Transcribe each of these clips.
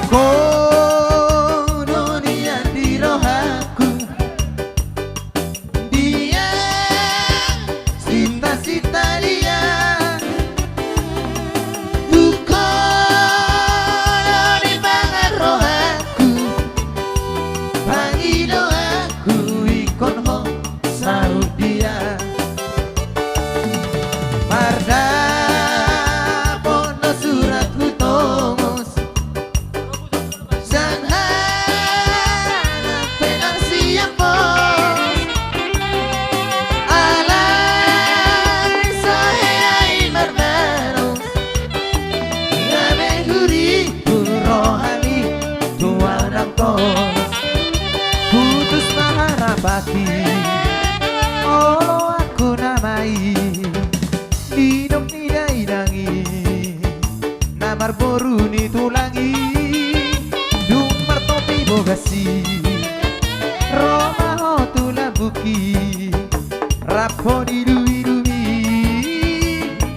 Kono nian di rohaku dia cinta-cinta dia Kono di banget rohaku pagi doaku ikon ho sahut dia Marda pono suratku tomos Sanhana penang siap pos Alay soheai mardanos Ngabe huri rohani tuanang kos Putus maharapati Olo aku namai Hidup tidak idangi Namar boru ni tulangi Dumar topi bogasi Roma ho tulabuki Rapo di dui-dui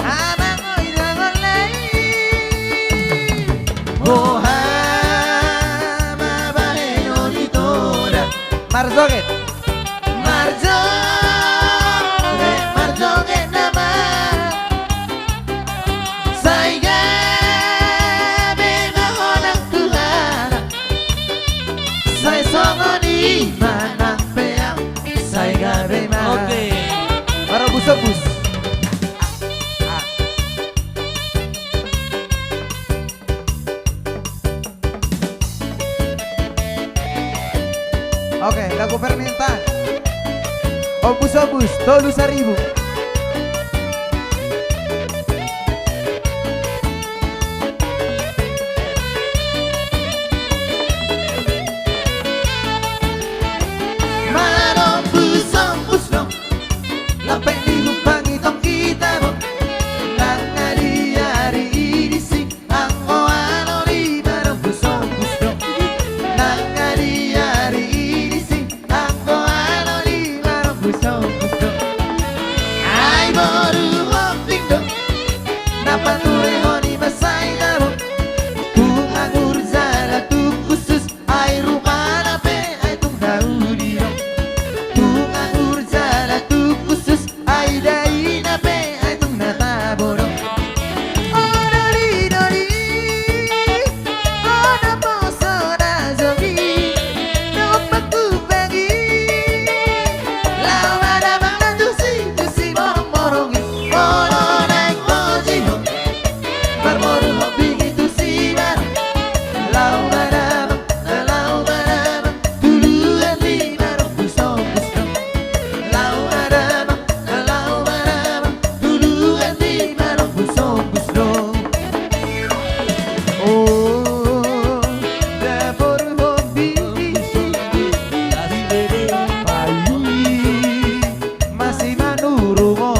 Amang oi dangon lai Ohama baheno di toda Marzoget Marzoget nama Saiga bema honang Tuhan Sai songo di manang peang Saiga bema Oke. Para bus-bus Oke, lagu permintaan Obus-obus, tolu seribu Marombus-ombus dong Lampeng dilumpangi tong kita bong Nangadi hari ini sing Angko alori marombus-ombus dong Nangadi hari ini sing Angko alori marombus-ombus dong Ay boru hoping dong Napa ture honi masai dabo Tungangur zala tu khusus Ay rumah nape ay tung daudi dong Tungangur zala tu khusus Ay dai nape ay tung natabo dong Oh dori dori Oh napo soda zogi Nopa ku bagi Lau ada bang dan tusi morong-morongi Molo naik moji ho Bermoru hobi gitu si barang Lau badabang, tuluan lima rombus-ombus dong Lau badabang, tuluan lima rombus-ombus dong Oh, dapur hobi Payu masih manurungo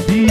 Di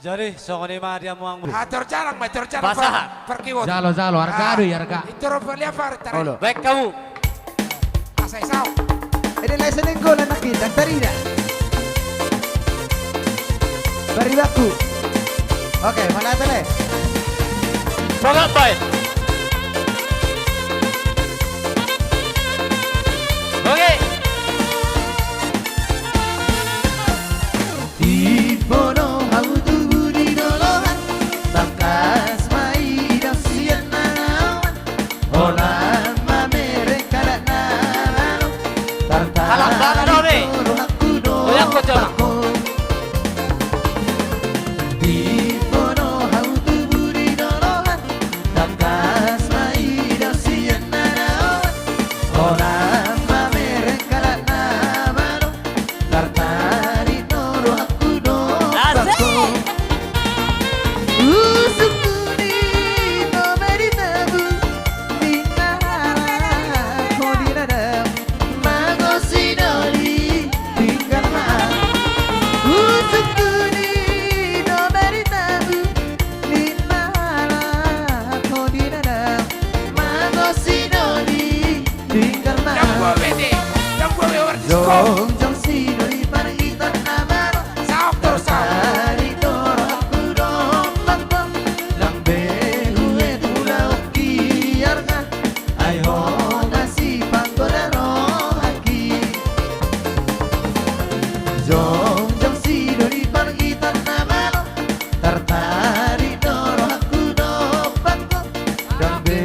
Jadi sokoni mah dia muang. Hatur jarang Basah. perkiwot. Jalo harga adu ya harga. Itu rupanya far tarik. Baik kamu. Asai sao. Ini listening ko lang nakita. Tarina. Baribaku. Oke, mana tele? Bangat baik. Oke. Tipono hautu budi nolongan Takas mai dan sian nanawan Olan mamere kada nanano Halang banget dong nih. Goyang kok coba. Tipono hautu budi nolongan Takas mai dan sian nanawan Olan mamere kada nanano Tartari noro aku no bako Usukuni no meritabu Minahara kodinada Magosi nori tinggal ma Usukuni no meritabu Minahara kodinada Magosi nori tinggal ma Yang gua bete. Yang gua lewat disko. Jong jong sinoi paritan namaro Sao tur sao. Tari toro aku dombang bang Lambe gue tulau kiarga Ay ho nasi panggoda no haki Jong jong sinoi paritan namaro Tartari toro aku dombang bang Lambe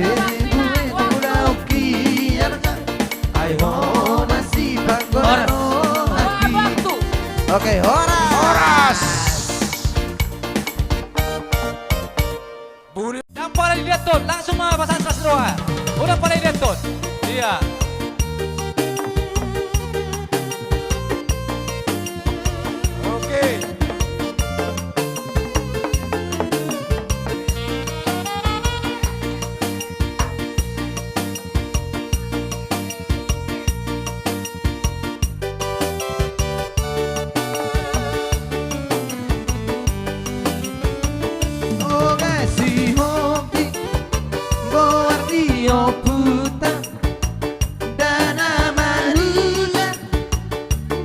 gue tulau kiarga Ay ho nasi panggoda no haki Oke, Horas. Buri. Yang paling dilihat tuh langsung mah pasan sasroa. Udah paling dilihat tuh. Iya. Oke. Oh kasih hobi Guardio puta Dana maruga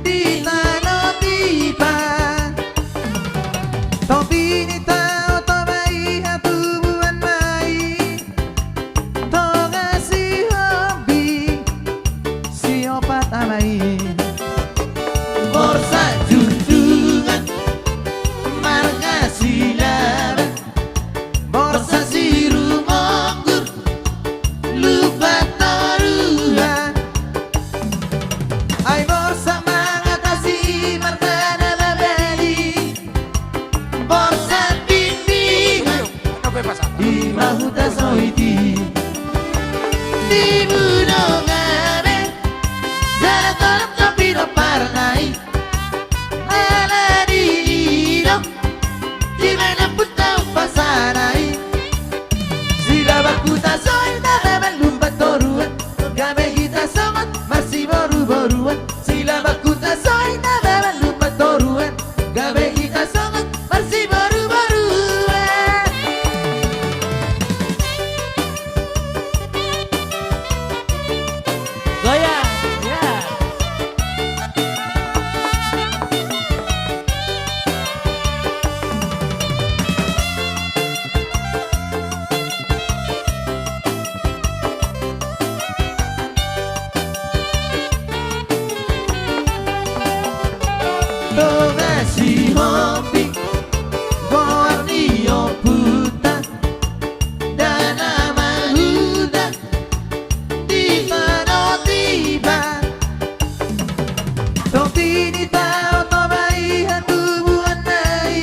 Di tano tiba Topi ni tao tobai hatubuan mai To kasih hobi Si opat amai Borsa junjungan Marga silaban Borsa siru monggur Lupa taruhan Ay borsa mengatasi marga nabali Borsa bimbingan Ano bebas apa? Di mahuta soiti Di bunongabe Zara tolong kapino parnai Ala dino Di mana pun tahu pasanai Sila bakuta soy na lumpat toruan Game kita somat masih baru-baruan Sila bakuta soy na lumpat toruan Game kita somat masih baru-baruan Goyang. Ya. Toga si hobi Guardio puta Dana mahuda Di mano tiba Topi ni tao tobai hatubuan nai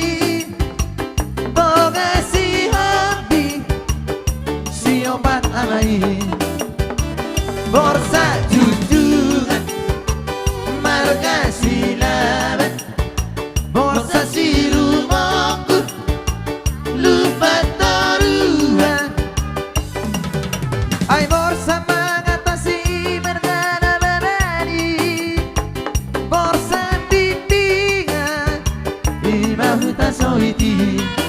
Toga si hobi Si opat amai Borsa junjungan Marga silaban Borsa siru iki